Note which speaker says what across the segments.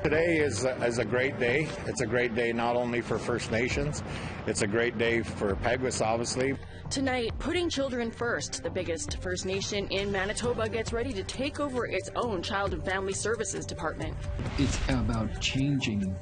Speaker 1: Today is a great day. It's a great day not only for First Nations, it's a great day for Peguis, obviously.
Speaker 2: Tonight, putting children first. The biggest First Nation in Manitoba gets ready to take over its own Child and Family Services Department.
Speaker 3: It's about changing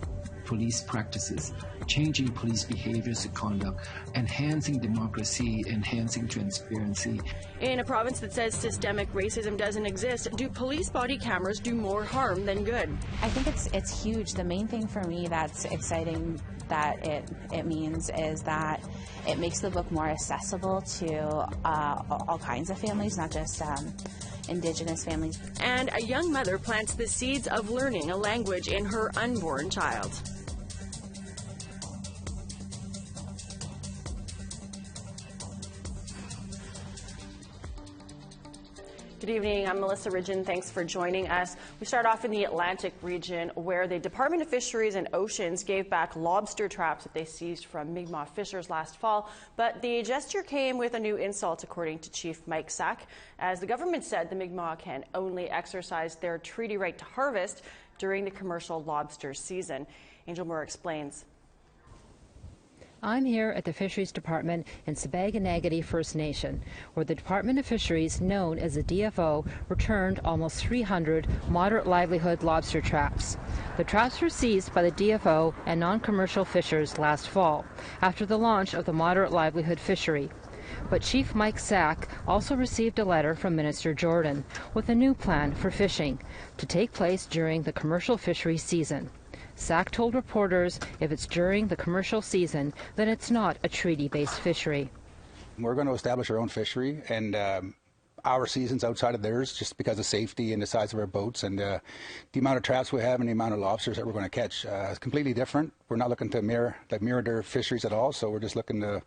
Speaker 3: police practices, changing police behaviors and conduct, enhancing democracy, enhancing transparency.
Speaker 2: In a province that says systemic racism doesn't exist, do police body cameras do more harm than good?
Speaker 4: I think it's huge. The main thing for me that's exciting that it means is that it makes the book more accessible to all kinds of families, not just Indigenous families.
Speaker 2: And a young mother plants the seeds of learning a language in her unborn child. Good evening, I'm Melissa Ridgen. Thanks for joining us. We start off in the Atlantic region where the Department of Fisheries and Oceans gave back lobster traps that they seized from Mi'kmaq fishers last fall. But the gesture came with a new insult, according to Chief Mike Sack, as the government said the Mi'kmaq can only exercise their treaty right to harvest during the commercial lobster season. Angel Moore explains.
Speaker 5: I'm here at the Fisheries Department in Sipekne'katik First Nation, where the Department of Fisheries, known as the DFO, returned almost 300 moderate livelihood lobster traps. The traps were seized by the DFO and non-commercial fishers last fall, after the launch of the moderate livelihood fishery. But Chief Mike Sack also received a letter from Minister Jordan with a new plan for fishing to take place during the commercial fishery season. Sack told reporters if it's during the commercial season, then it's not a treaty-based fishery.
Speaker 6: We're going to establish our own fishery and our seasons outside of theirs just because of safety and the size of our boats and the amount of traps we have and the amount of lobsters that we're going to catch. It's completely different. We're not looking to mirror their fisheries at all, so we're just looking to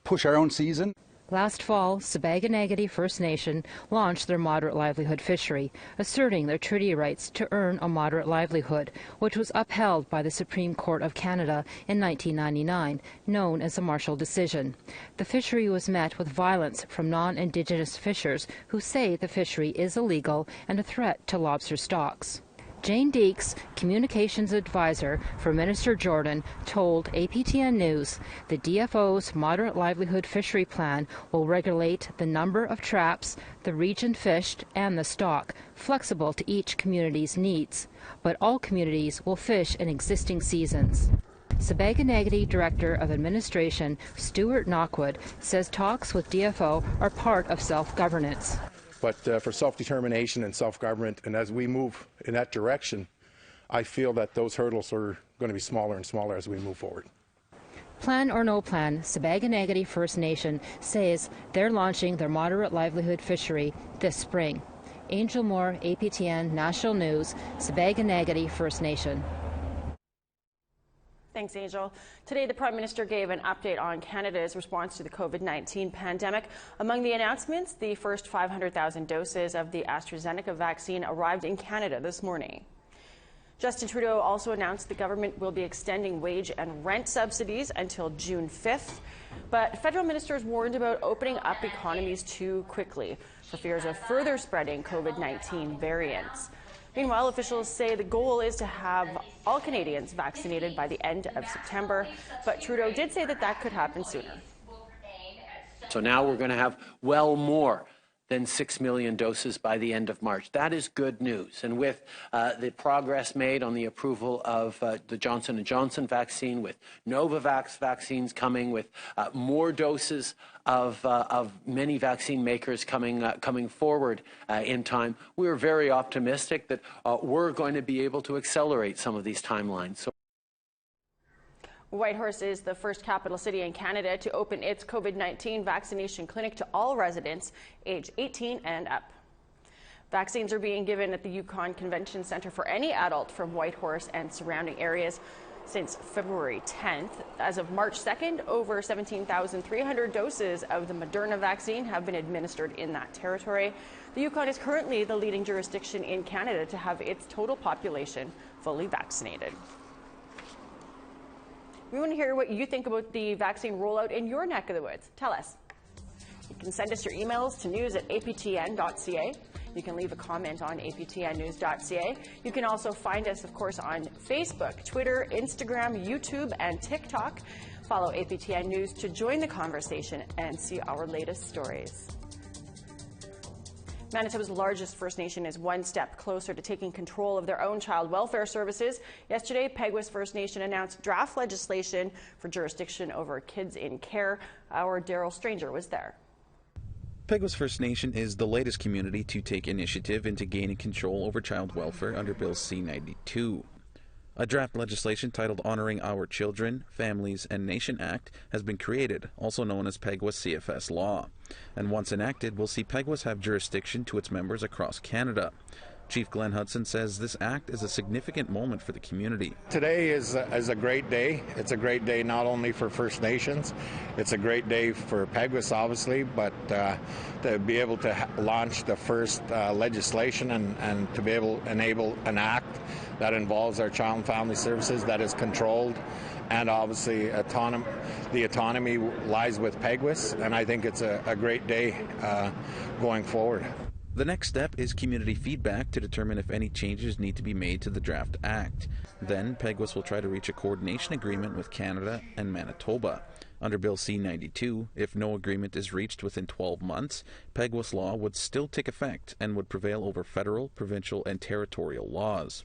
Speaker 6: push our own season.
Speaker 5: Last fall, Sipekne'katik First Nation launched their moderate livelihood fishery, asserting their treaty rights to earn a moderate livelihood, which was upheld by the Supreme Court of Canada in 1999, known as the Marshall Decision. The fishery was met with violence from non-Indigenous fishers who say the fishery is illegal and a threat to lobster stocks. Jane Deeks, communications advisor for Minister Jordan, told APTN News the DFO's moderate livelihood fishery plan will regulate the number of traps, the region fished, and the stock, flexible to each community's needs. But all communities will fish in existing seasons. Sipekne'katik Director of Administration Stuart Knockwood says talks with DFO are part of self-governance.
Speaker 7: But for self-determination and self-government, and as we move in that direction, I feel that those hurdles are going to be smaller and smaller as we move forward.
Speaker 5: Plan or no plan, Sipekne'katik First Nation says they're launching their moderate livelihood fishery this spring. Angel Moore, APTN National News, Sipekne'katik First Nation.
Speaker 2: Thanks, Angel. Today, the Prime Minister gave an update on Canada's response to the COVID-19 pandemic. Among the announcements, the first 500,000 doses of the AstraZeneca vaccine arrived in Canada this morning. Justin Trudeau also announced the government will be extending wage and rent subsidies until June 5th. But federal ministers warned about opening up economies too quickly for fears of further spreading COVID-19 variants. Meanwhile, officials say the goal is to have all Canadians vaccinated by the end of September, but Trudeau did say that that could happen sooner.
Speaker 8: So now we're going to have well more than 6 million doses by the end of March. That is good news. And with the progress made on the approval of the Johnson & Johnson vaccine, with Novavax vaccines coming, with more doses of many vaccine makers coming forward in time, we're very optimistic that we're going to be able to accelerate some of these timelines. So
Speaker 2: Whitehorse is the first capital city in Canada to open its COVID-19 vaccination clinic to all residents aged 18 and up. Vaccines are being given at the Yukon Convention Centre for any adult from Whitehorse and surrounding areas since February 10th. As of March 2nd, over 17,300 doses of the Moderna vaccine have been administered in that territory. The Yukon is currently the leading jurisdiction in Canada to have its total population fully vaccinated. We want to hear what you think about the vaccine rollout in your neck of the woods. Tell us. You can send us your emails to news@aptn.ca. You can leave a comment on aptnnews.ca. You can also find us, of course, on Facebook, Twitter, Instagram, YouTube, and TikTok. Follow APTN News to join the conversation and see our latest stories. Manitoba's largest First Nation is one step closer to taking control of their own child welfare services. Yesterday, Peguis First Nation announced draft legislation for jurisdiction over kids in care. Our Daryl Stranger was there.
Speaker 9: Peguis First Nation is the latest community to take initiative into gaining control over child welfare under Bill C-92. A draft legislation titled Honoring Our Children, Families and Nation Act has been created, also known as Peguis CFS Law, and once enacted will see Peguis have jurisdiction to its members across Canada. Chief Glenn Hudson says this act is a significant moment for the community.
Speaker 1: Today is a great day. It's a great day not only for First Nations, it's a great day for Peguis, obviously, but to be able to launch the first legislation and to be able to enable an act that involves our child and family services that is controlled, and obviously the autonomy lies with Peguis, and I think it's a great day going forward.
Speaker 9: The next step is community feedback to determine if any changes need to be made to the draft act. Then, Peguis will try to reach a coordination agreement with Canada and Manitoba. Under Bill C-92, if no agreement is reached within 12 months, Peguis law would still take effect and would prevail over federal, provincial, and territorial laws.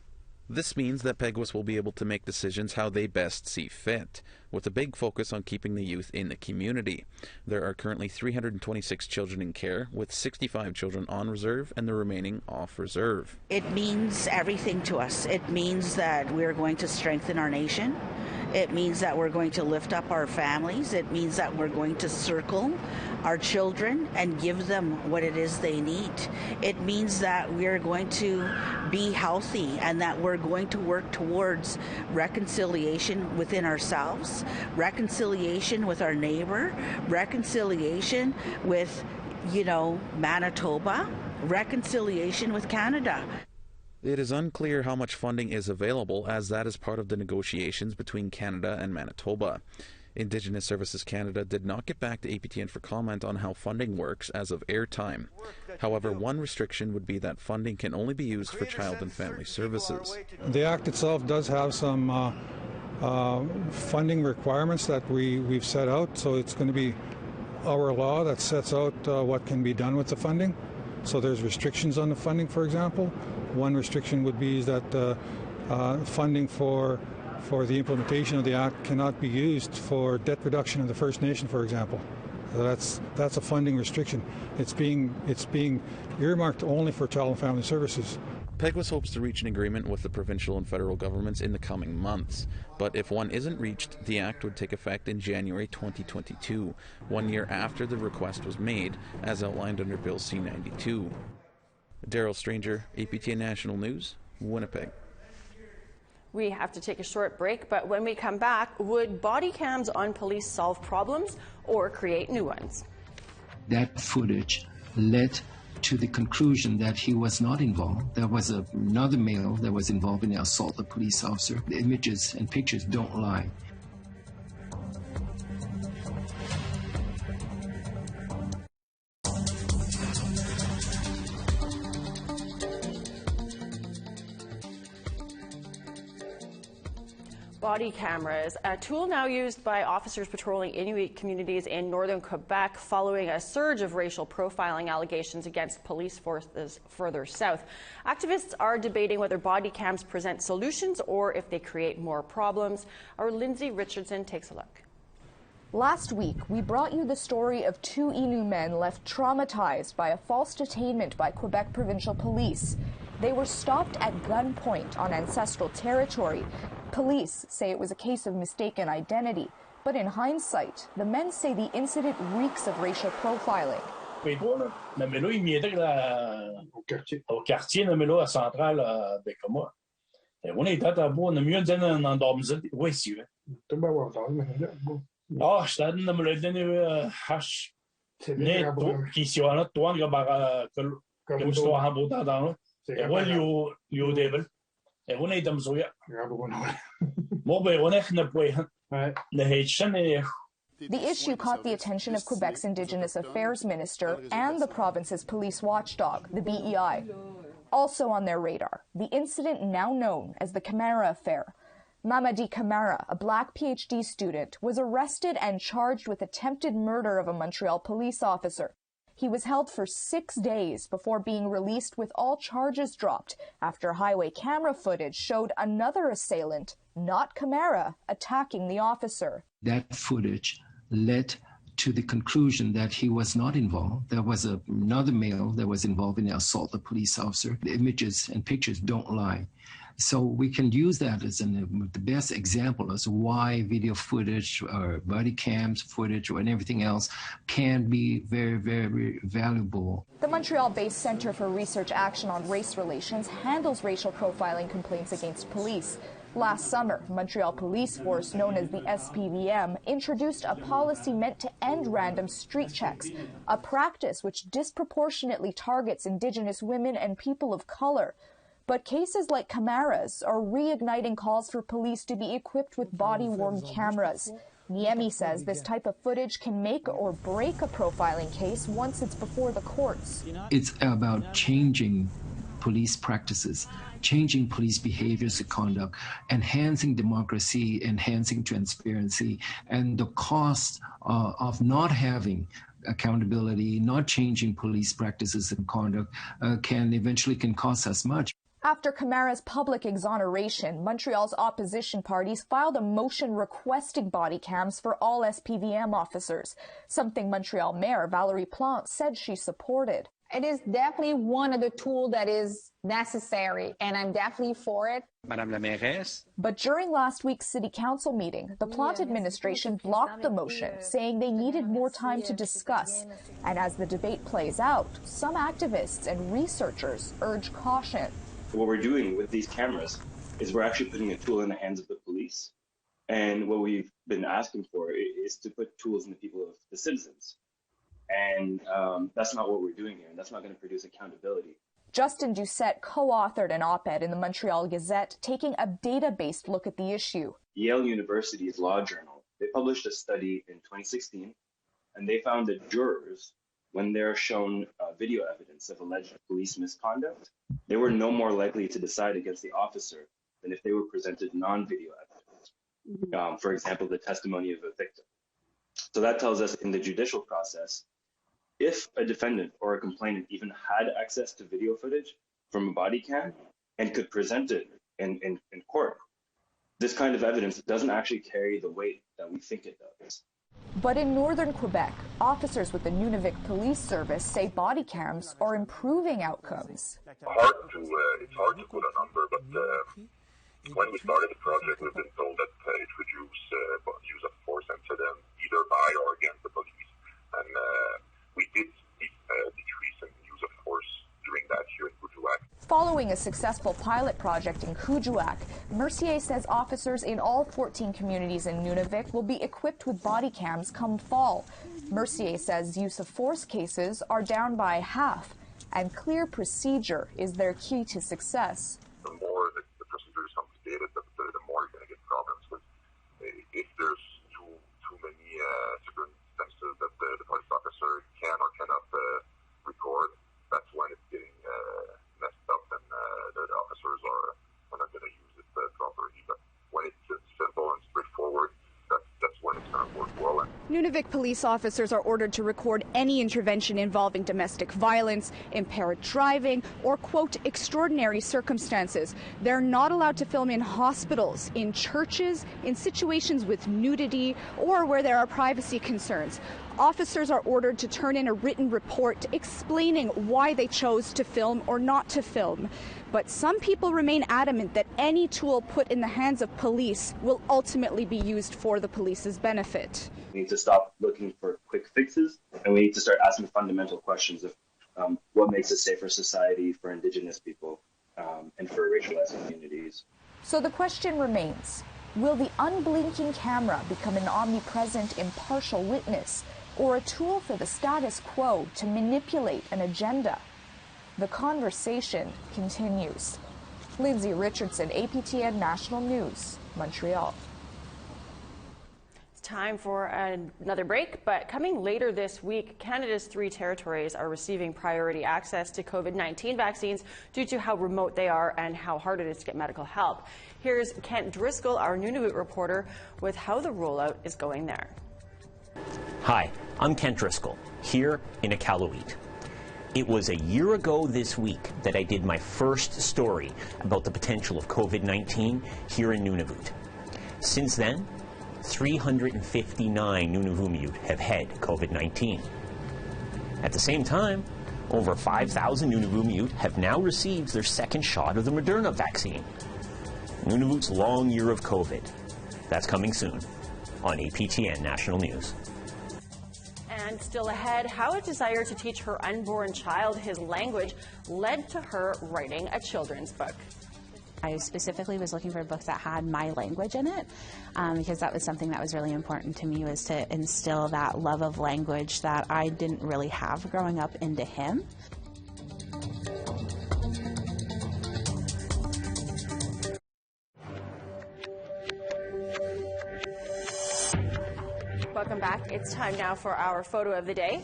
Speaker 9: This means that Peguis will be able to make decisions how they best see fit, with a big focus on keeping the youth in the community. There are currently 326 children in care, with 65 children on reserve and the remaining off reserve.
Speaker 10: It means everything to us. It means that we're going to strengthen our nation. It means that we're going to lift up our families. It means that we're going to circle our children and give them what it is they need. It means that we're going to be healthy and that we're going to work towards reconciliation within ourselves, reconciliation with our neighbor, reconciliation with, Manitoba, reconciliation with Canada.
Speaker 9: It is unclear how much funding is available, as that is part of the negotiations between Canada and Manitoba. Indigenous Services Canada did not get back to APTN for comment on how funding works as of airtime. However, one restriction would be that funding can only be used for child and family services.
Speaker 11: The Act itself does have some funding requirements that we've set out, so it's going to be our law that sets out what can be done with the funding. So there's restrictions on the funding, for example. One restriction would be that funding for the implementation of the Act cannot be used for debt reduction of the First Nation, for example. That's a funding restriction. It's being earmarked only for child and family services.
Speaker 9: Peguis hopes to reach an agreement with the provincial and federal governments in the coming months. But if one isn't reached, the Act would take effect in January 2022, 1 year after the request was made, as outlined under Bill C-92. Daryl Stranger, APTN National News, Winnipeg.
Speaker 2: We have to take a short break, but when we come back, would body cams on police solve problems or create new ones?
Speaker 3: That footage led to the conclusion that he was not involved. There was another male that was involved in the assault of a police officer. The images and pictures don't lie.
Speaker 2: Body cameras, a tool now used by officers patrolling Inuit communities in northern Quebec following a surge of racial profiling allegations against police forces further south. Activists are debating whether body cams present solutions or if they create more problems. Our Lindsay Richardson takes a look.
Speaker 12: Last week, we brought you the story of two Innu men left traumatized by a false detainment by Quebec Provincial Police. They were stopped at gunpoint on ancestral territory. Police say it was a case of mistaken identity, but in hindsight, the men say the incident reeks of racial profiling.
Speaker 13: Au quartier, à Centrale, à Bécama. On est à bout, on a mieux d'un endormissant. Oui, c'est vrai. Ah, je t'ai dit, on me donné hash. Né, qui s'y en a, toi, comme je dois en bout dans là. Et moi, you devil. Et on est dans ce. Moi, ben, on est ne peut. Ne Haitian et
Speaker 12: The issue caught the attention of Quebec's Indigenous Affairs Minister and the province's police watchdog, the BEI. Also on their radar, the incident now known as the Camara Affair. Mamadi Camara, a black PhD student, was arrested and charged with attempted murder of a Montreal police officer. He was held for 6 days before being released with all charges dropped after highway camera footage showed another assailant, not Camara, attacking the officer.
Speaker 3: That footage led to the conclusion that he was not involved. There was another male that was involved in the assault of the police officer. The images and pictures don't lie. So we can use that as the best example as why video footage or body cams footage and everything else can be very, very valuable.
Speaker 12: The Montreal-based Centre for Research Action on Race Relations handles racial profiling complaints against police. Last summer, Montreal Police Force, known as the SPVM, introduced a policy meant to end random street checks, a practice which disproportionately targets Indigenous women and people of color. But cases like Camara's are reigniting calls for police to be equipped with body-worn cameras. Niemi says this type of footage can make or break a profiling case once it's before the courts.
Speaker 3: It's about changing police practices, changing police behaviors and conduct, enhancing democracy, enhancing transparency, and the cost of not having accountability, not changing police practices and conduct can eventually cost us much.
Speaker 12: After Camara's public exoneration, Montreal's opposition parties filed a motion requesting body cams for all SPVM officers, something Montreal Mayor Valérie Plante said she supported.
Speaker 14: It is definitely one of the tools that is necessary, and I'm definitely for it.
Speaker 15: Madame la Mairesse.
Speaker 12: But during last week's City Council meeting, the Plante administration blocked the motion, saying they needed more time to discuss. And as the debate plays out, some activists and researchers urge caution.
Speaker 16: What we're doing with these cameras is we're actually putting a tool in the hands of the police. And what we've been asking for is to put tools in the people of the citizens. And that's not what we're doing here, and that's not going to produce accountability.
Speaker 12: Justin Doucette co-authored an op-ed in the Montreal Gazette taking a data-based look at the issue.
Speaker 16: Yale University's Law Journal, they published a study in 2016, and they found that jurors, when they're shown video evidence of alleged police misconduct, they were no more likely to decide against the officer than if they were presented non-video evidence. For example, the testimony of a victim. So that tells us in the judicial process, if a defendant or a complainant even had access to video footage from a body cam and could present it in court, this kind of evidence doesn't actually carry the weight that we think it does.
Speaker 12: But in northern Quebec, officers with the Nunavik Police Service say body cams are improving outcomes.
Speaker 17: It's hard to put a number, but when we started the project, we've been told that it reduces use of force incident either by or against the police. And we did see a decrease in use of force during that year in Kuujjuaq.
Speaker 12: Following a successful pilot project in Kuujjuaq, Mercier says officers in all 14 communities in Nunavik will be equipped with body cams come fall. Mercier says use of force cases are down by half, and clear procedure is their key to success.
Speaker 17: The more the procedure is complicated, the more you're going to get problems with. If there's too many circumstances that the police officer can or cannot record, that's when it's getting messed up, and the officers are not going to use it properly. But when it's simple and straightforward, that's when it's going to work well.
Speaker 12: Nunavik police officers are ordered to record any intervention involving domestic violence, impaired driving, or, quote, extraordinary circumstances. They're not allowed to film in hospitals, in churches, in situations with nudity, or where there are privacy concerns. Officers are ordered to turn in a written report explaining why they chose to film or not to film. But some people remain adamant that any tool put in the hands of police will ultimately be used for the police's benefit.
Speaker 16: We need to stop looking for quick fixes, and we need to start asking fundamental questions of what makes a safer society for Indigenous people and for racialized communities.
Speaker 12: So the question remains, will the unblinking camera become an omnipresent, impartial witness, or a tool for the status quo to manipulate an agenda? The conversation continues. Lindsay Richardson, APTN National News, Montreal.
Speaker 2: time for another break, but coming later this week, Canada's 3 territories are receiving priority access to COVID-19 vaccines due to how remote they are and how hard it is to get medical help. Here's Kent Driscoll, our Nunavut reporter, with how the rollout is going there.
Speaker 15: Hi, I'm Kent Driscoll, here in Iqaluit. It was a year ago this week that I did my first story about the potential of COVID-19 here in Nunavut. Since then, 359 Nunavummiut have had COVID-19. At the same time, over 5,000 Nunavummiut have now received their second shot of the Moderna vaccine. Nunavut's long year of COVID. That's coming soon on APTN National News.
Speaker 2: And still ahead, how a desire to teach her unborn child his language led to her writing a children's book.
Speaker 4: I specifically was looking for a book that had my language in it because that was something that was really important to me, was to instill that love of language that I didn't really have growing up into him.
Speaker 2: Welcome back. It's time now for our photo of the day.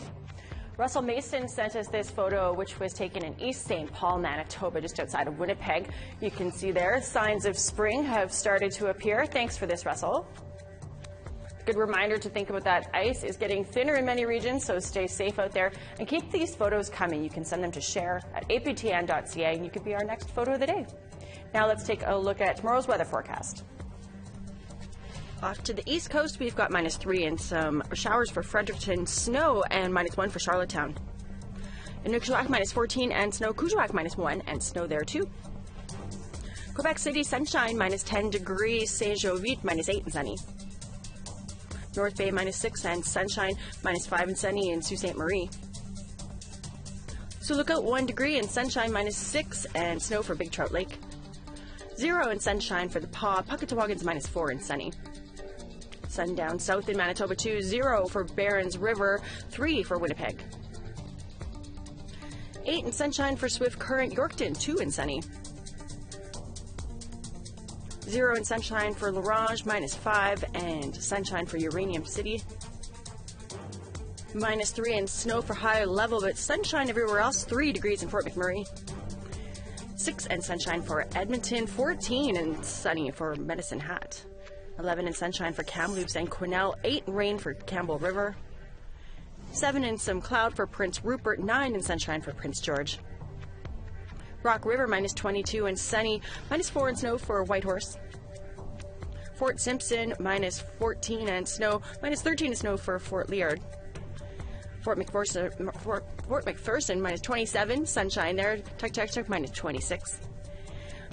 Speaker 2: Russell Mason sent us this photo, which was taken in East St. Paul, Manitoba, just outside of Winnipeg. You can see there signs of spring have started to appear. Thanks for this, Russell. Good reminder to think about that. Ice is getting thinner in many regions, so stay safe out there and keep these photos coming. You can send them to share at aptn.ca and you could be our next photo of the day. Now let's take a look at tomorrow's weather forecast. Off to the east coast, we've got -3 and some showers for Fredericton, snow, and -1 for Charlottetown. In Nukushawak, -14 and snow. Kuujjuaq, -1 and snow there too. Quebec City, sunshine, -10 degrees. Saint-Jovite, -8 and sunny. North Bay, -6 and sunshine, -5 and sunny in Sault Ste. Marie. So Lookout, 1 degree and sunshine, -6 and snow for Big Trout Lake. 0 and sunshine for the Paw. Puckatawagan's, -4 and sunny. Sundown south in Manitoba 2, 0 for Barons River, 3 for Winnipeg. 8 and sunshine for Swift Current, Yorkton 2 and sunny. 0 and sunshine for L'Orange, -5 and sunshine for Uranium City. -3 and snow for High Level, but sunshine everywhere else, 3 degrees in Fort McMurray. 6 and sunshine for Edmonton, 14 and sunny for Medicine Hat. 11 and sunshine for Kamloops and Quesnel, 8 rain for Campbell River. 7 and some cloud for Prince Rupert, 9 and sunshine for Prince George. Rock River, -22 and sunny, -4 and snow for Whitehorse. Fort Simpson, -14 and snow, -13 and snow for Fort Liard. Fort McPherson, -27, sunshine there. Tuktoyaktuk, -26.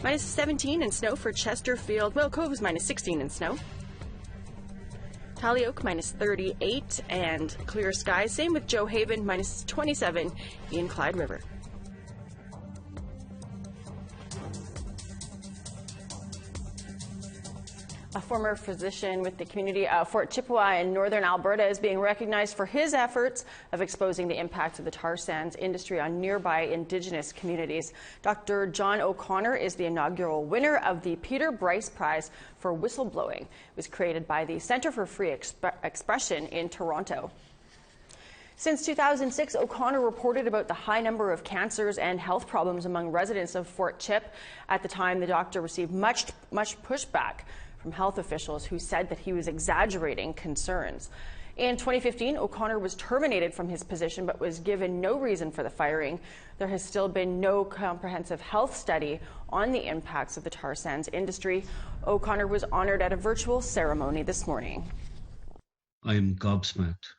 Speaker 2: -17 and snow for Chesterfield. Will Cove is -16 and snow. Tallyoak, -38 and clear skies. Same with Joe Haven, -27 in Clyde River. A former physician with the community of Fort Chippewa in northern Alberta is being recognized for his efforts of exposing the impact of the tar sands industry on nearby Indigenous communities. Dr. John O'Connor is the inaugural winner of the Peter Bryce Prize for Whistleblowing. It was created by the Centre for Free Expression in Toronto. Since 2006, O'Connor reported about the high number of cancers and health problems among residents of Fort Chip. At the time, the doctor received much pushback from health officials who said that he was exaggerating concerns. In 2015, O'Connor was terminated from his position but was given no reason for the firing. There has still been no comprehensive health study on the impacts of the tar sands industry. O'Connor was honored at a virtual ceremony this morning.
Speaker 18: I am gobsmacked.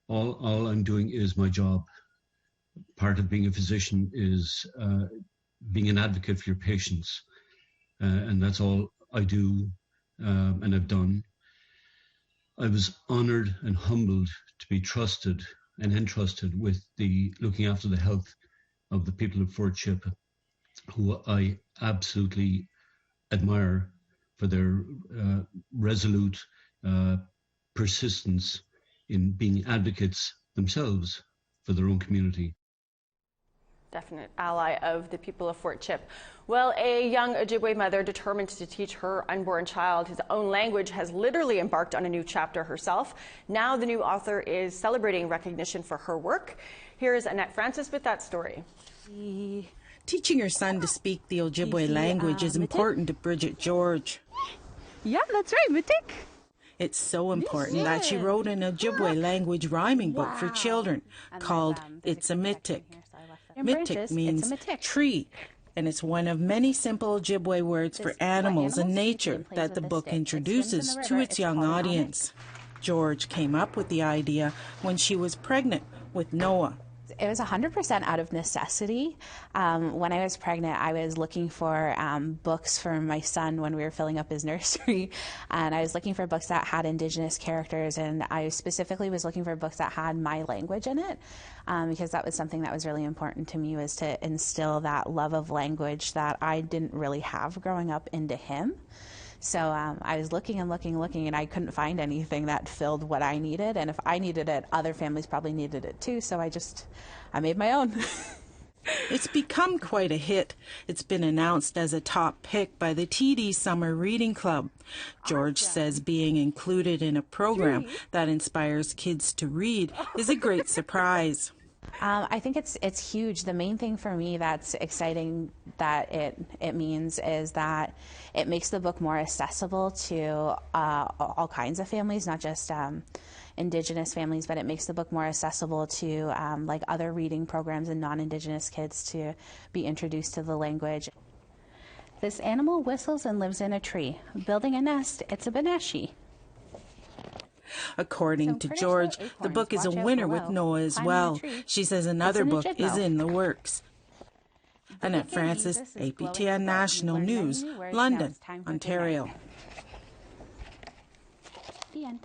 Speaker 18: All I'm doing is my job. Part of being a physician is being an advocate for your patients, and that's all I do and I've done. I was honored and humbled to be trusted and entrusted with the looking after the health of the people of Fort Chip, who I absolutely admire for their resolute persistence in being advocates themselves for their own community.
Speaker 2: Definite ally of the people of Fort Chip. Well, a young Ojibwe mother determined to teach her unborn child his own language has literally embarked on a new chapter herself. Now the new author is celebrating recognition for her work. Here is Annette Francis with that story.
Speaker 19: Teaching her son to speak the Ojibwe language is important to Bridget George.
Speaker 20: Yeah, that's right, Mitik.
Speaker 19: It's so important that she wrote an Ojibwe language rhyming book for children called It's a Mitik. Mitik means tree, and it's one of many simple Ojibwe words for animals and nature that the book introduces to its young audience. George came up with the idea when she was pregnant with Noah.
Speaker 4: It was 100% out of necessity. When I was pregnant, I was looking for books for my son when we were filling up his nursery, and I was looking for books that had Indigenous characters, and I specifically was looking for books that had my language in it, because that was something that was really important to me, was to instill that love of language that I didn't really have growing up into him. So I was looking and looking, and I couldn't find anything that filled what I needed. And if I needed it, other families probably needed it too. So I made my own.
Speaker 19: It's become quite a hit. It's been announced as a top pick by the TD Summer Reading Club. George says being included in a program that inspires kids to read is a great surprise.
Speaker 4: I think it's huge. The main thing for me that's exciting that it means is that it makes the book more accessible to all kinds of families, not just Indigenous families, but it makes the book more accessible to like other reading programs and non-Indigenous kids to be introduced to the language. This animal whistles and lives in a tree. Building a nest, it's a beneshi.
Speaker 19: According to George, the book is a winner with Noah as well. She says another book is in the works. Annette Francis, APTN National News, London, Ontario.
Speaker 4: The end.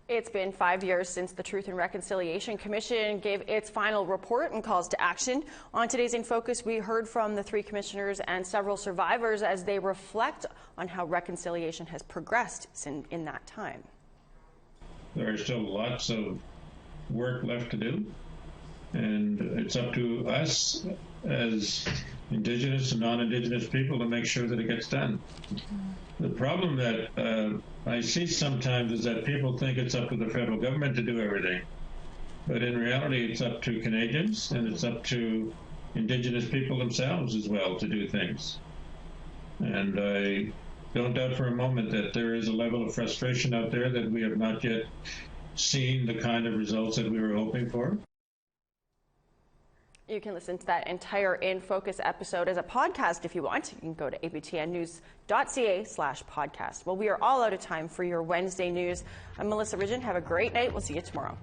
Speaker 2: It's been 5 years since the Truth and Reconciliation Commission gave its final report and calls to action. On today's In Focus, we heard from the 3 commissioners and several survivors as they reflect on how reconciliation has progressed in that time.
Speaker 21: There are still lots of work left to do, and it's up to us as Indigenous and non-Indigenous people to make sure that it gets done. The problem that I see sometimes is that people think it's up to the federal government to do everything. But in reality, it's up to Canadians and it's up to Indigenous people themselves as well to do things. And I don't doubt for a moment that there is a level of frustration out there that we have not yet seen the kind of results that we were hoping for.
Speaker 2: You can listen to that entire In Focus episode as a podcast if you want. You can go to aptnnews.ca/podcast. Well, we are all out of time for your Wednesday news. I'm Melissa Ridgen. Have a great night. We'll see you tomorrow.